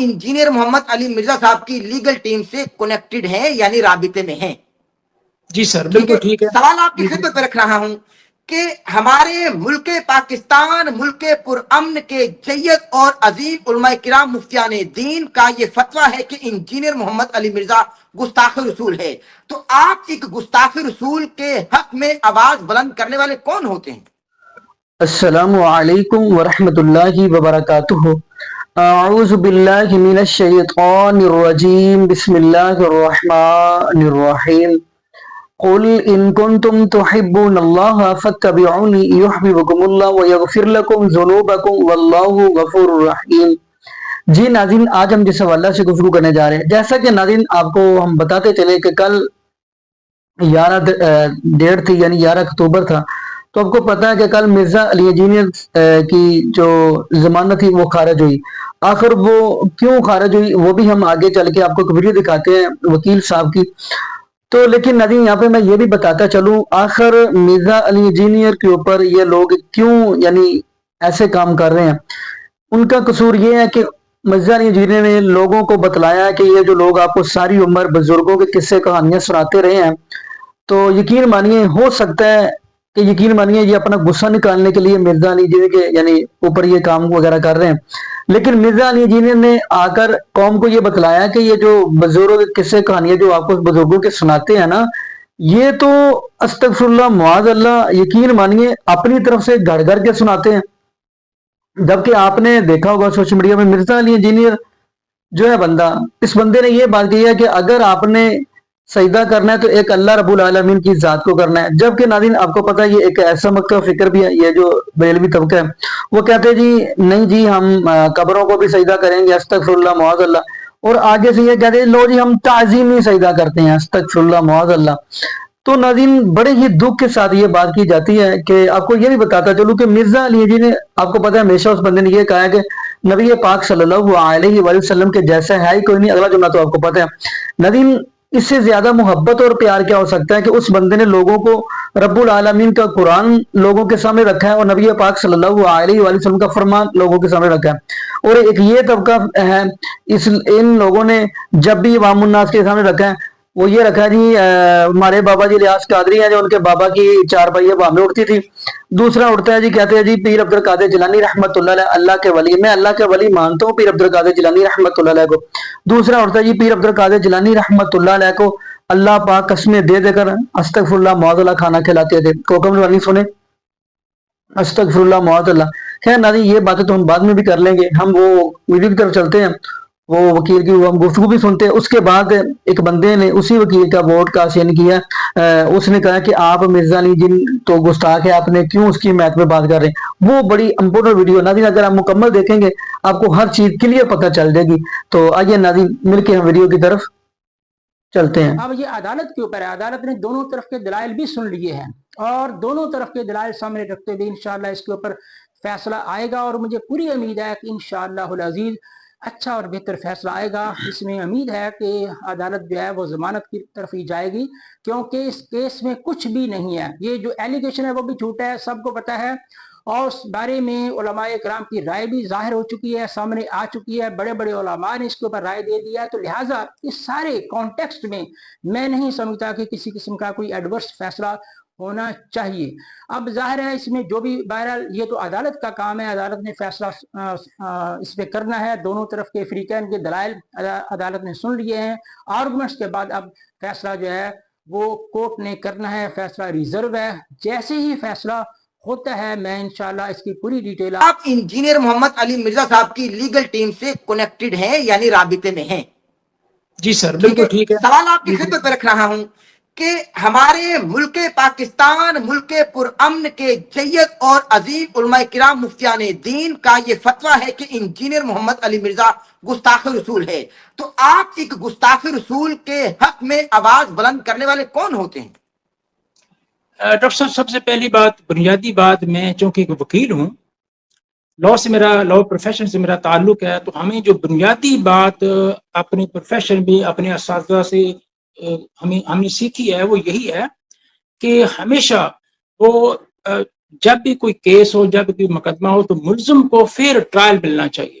Engineer محمد علی مرزا صاحب کی legal team سے کنیکٹڈ ہیں یعنی رابطے میں ہیں؟ جی سر بالکل ٹھیک ہے. سوال آپ کی خدمت میں رکھ رہا ہوں کہ ہمارے ملک پاکستان ملک پرامن کے جید اور عظیم علماء کرام مفتیان دین کا یہ فتویٰ ہے کہ انجینئر محمد علی مرزا گستاخ رسول ہے، تو آپ ایک گستاخ رسول کے حق میں آواز بلند کرنے والے کون ہوتے ہیں؟ السلام علیکم ورحمۃ اللہ وبرکاتہ. اعوذ باللہ من الشیطان الرجیم. بسم اللہ الرحمن الرحیم. قل ان کنتم تحبون اللہ فاتبعونی یحببکم اللہ ویغفر لکم ذنوبکم واللہ غفور رحیم. جی ناظرین، آج ہم جس حوالہ سے گفتگو کرنے جا رہے ہیں، جیسا کہ ناظرین آپ کو ہم بتاتے چلے کہ کل 11 ڈیٹ تھی، یعنی 11 اکتوبر تھا. تو آپ کو پتا ہے کہ کل مرزا علی انجینئر کی جو ضمانت تھی وہ خارج ہوئی. آخر وہ کیوں خارج ہوئی وہ بھی ہم آگے چل کے آپ کو ایک ویڈیو دکھاتے ہیں وکیل صاحب کی. تو لیکن ناظرین یہاں پہ میں یہ بھی بتاتا چلوں، آخر مرزا علی انجینئر کے اوپر یہ لوگ کیوں یعنی ایسے کام کر رہے ہیں. ان کا قصور یہ ہے کہ مرزا علی انجینئر نے لوگوں کو بتلایا ہے کہ یہ جو لوگ آپ کو ساری عمر بزرگوں کے قصے کہانیاں سناتے رہے ہیں، تو یقین مانیے ہو سکتا ہے کہ یہ اپنا غصہ نکالنے کے لیے مرزا علی انجینئر کے یعنی اوپر یہ کام وغیرہ کر رہے ہیں. لیکن مرزا علی انجینئر نے آ کر قوم کو یہ بتلایا کہ یہ جو بزرگوں کے قصے کہانیاں جو آپ کو بزرگوں کے سناتے ہیں نا، یہ تو استغفر اللہ معاذ اللہ یقین مانیے اپنی طرف سے گھڑ گھڑ کے سناتے ہیں. جبکہ آپ نے دیکھا ہوگا سوشل میڈیا میں مرزا علی انجینئر جو ہے بندہ، اس بندے نے یہ بات کی ہے کہ اگر آپ نے سجدہ کرنا ہے تو ایک اللہ رب العالمین کی ذات کو کرنا ہے. جبکہ ناظرین آپ کو پتا ہے یہ ایک ایسا مکہ فکر بھی ہے، یہ جو بریلوی طبقہ ہے وہ کہتے ہیں جی نہیں جی ہم قبروں کو بھی سجدہ کریں گے، استغفر اللہ معاذ اللہ. اور آگے سے یہ کہتے ہیں لو جی ہم تعظیمی سجدہ کرتے ہیں، استغفر اللہ معاذ اللہ. تو ناظرین بڑے ہی دکھ کے ساتھ یہ بات کی جاتی ہے کہ آپ کو یہ بھی بتاتا چلوں کہ مرزا علی جی نے آپ کو پتا ہے ہمیشہ اس بندے نے یہ کہا ہے کہ نبی پاک صلی اللہ علیہ وآلہ وسلم کے جیسا ہے ہی کوئی نہیں. اگلا جملہ تو آپ کو پتا ہے. ناظرین اس سے زیادہ محبت اور پیار کیا ہو سکتا ہے کہ اس بندے نے لوگوں کو رب العالمین کا قرآن لوگوں کے سامنے رکھا ہے اور نبی پاک صلی اللہ علیہ وآلہ وسلم کا فرمان لوگوں کے سامنے رکھا ہے. اور ایک یہ طبقہ ہے ان لوگوں نے جب بھی عوام الناس کے سامنے رکھا ہے وہ یہ رکھا ہے جی ہمارے بابا جی ریاض قادری ہیں جو ان کے بابا کی چارپائی ہوا میں اڑتی تھی. دوسرا اڑتا ہے جی کہتے ہیں جی پیر عبد القادر جیلانی رحمۃ اللہ علیہ اللہ کے ولی، میں اللہ کے ولی مانتا ہوں پیر عبد القادر جیلانی رحمۃ اللہ علیہ کو. دوسرا اڑتا ہے جی پیر عبد القادر جیلانی رحمۃ اللہ علیہ کو اللہ پاک قسمیں دے دے کر استغفر اللہ معاذ اللہ کھانا کھلاتے تھے. کوکم الوانی سنیں استغفر اللہ معاذ اللہ. خیر ناظرین یہ باتیں تو ہم بعد میں بھی کر لیں گے، ہم وہ ویڈیو کی طرف چلتے ہیں، وہ وکیل کی ہم گفتگو بھی سنتے ہیں. اس کے بعد ایک بندے نے اسی وکیل کا ووٹ کا سین کیا، اس نے کہا کہ آپ مرزا علی جن تو گستاخ ہے، آپ نے کیوں اس کی حمایت میں بات کر رہے ہیں. وہ بڑی امپورٹنٹ ویڈیو ناظرین اگر آپ مکمل دیکھیں گے آپ کو ہر چیز کلیئر پتہ چل جائے گی. تو آئیے ناظرین مل کے ہم ویڈیو کی طرف چلتے ہیں. اب یہ عدالت کے اوپر ہے، عدالت نے دونوں طرف کے دلائل بھی سن لیے ہیں اور دونوں طرف کے دلائل سامنے رکھتے ہوئے انشاءاللہ اس کے اوپر فیصلہ آئے گا. اور مجھے پوری امید ہے کہ انشاءاللہ العزیز اچھا اور بہتر فیصلہ آئے گا. اس میں امید ہے کہ عدالت جو ہے وہ ضمانت کی طرف ہی جائے گی، کیونکہ اس کیس میں کچھ بھی نہیں ہے. یہ جو ایلیگیشن ہے وہ بھی جھوٹا ہے، سب کو پتا ہے. اور اس بارے میں علماء کرام کی رائے بھی ظاہر ہو چکی ہے، سامنے آ چکی ہے، بڑے بڑے علماء نے اس کے اوپر رائے دے دیا ہے. تو لہٰذا اس سارے کانٹیکسٹ میں نہیں سمجھتا کہ کسی قسم کا کوئی ایڈورس فیصلہ ہونا چاہیے. اب ظاہر ہے اس میں جو بھی بہرحال یہ تو عدالت کا کام ہے، عدالت نے فیصلہ اس پہ کرنا ہے. دونوں طرف کے فریقین کے دلائل عدالت نے سن لیے ہیں. آرگومنٹس کے بعد اب فیصلہ جو ہے وہ کورٹ نے کرنا ہے. فیصلہ ریزرو ہے، جیسے ہی فیصلہ ہوتا ہے میں انشاءاللہ اس کی پوری ڈیٹیل. آپ انجینئر محمد علی مرزا صاحب کی لیگل ٹیم سے کنیکٹڈ ہیں یعنی رابطے میں ہیں؟ جی سر بالکل ٹھیک ہے. سوال آپ کی خدمت میں رکھ رہا ہوں کہ ہمارے ملک پاکستان ملک پرامن کے جید اور عظیم علماء کرام مفتیان دین کا یہ فتویٰ ہے کہ انجینئر محمد علی مرزا گستاخ رسول ہے، تو آپ ایک گستاخ رسول کے حق میں آواز بلند کرنے والے کون ہوتے ہیں؟ ڈاکٹر صاحب سب سے پہلی بات بنیادی بات، میں چونکہ ایک وکیل ہوں، لا پروفیشن سے میرا تعلق ہے، تو ہمیں جو بنیادی بات اپنے پروفیشن میں اپنے اساتذہ سے ہم نے سیکھی ہے وہ یہی ہے کہ ہمیشہ وہ جب بھی کوئی کیس ہو، جب بھی کوئی مقدمہ ہو تو ملزم کو فیئر ٹرائل ملنا چاہیے.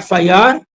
FIR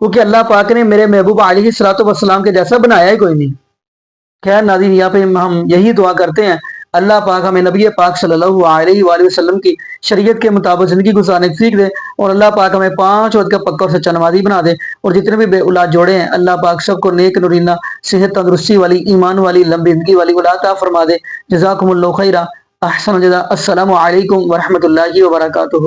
کیونکہ اللہ پاک نے میرے محبوب علیہ الصلوۃ والسلام کے جیسا بنایا ہی کوئی نہیں۔ خیر ناظرین، یہاں پہ ہم یہی دعا کرتے ہیں اللہ پاک ہمیں نبی پاک صلی اللہ علیہ وآلہ وسلم کی شریعت کے مطابق زندگی گزارنے کی سیکھ دے، اور اللہ پاک ہمیں 5 وقت کا پکا اور سچا نمازی بنا دے، اور جتنے بھی بے اولاد جوڑے ہیں اللہ پاک سب کو نیک نورینہ صحت تندرستی والی ایمان والی لمبی زندگی والی اولاد عطا فرما دے۔ جزاکم اللہ خیرہ، احسن الجزاء۔ السلام علیکم ورحمۃ اللہ وبرکاتہ۔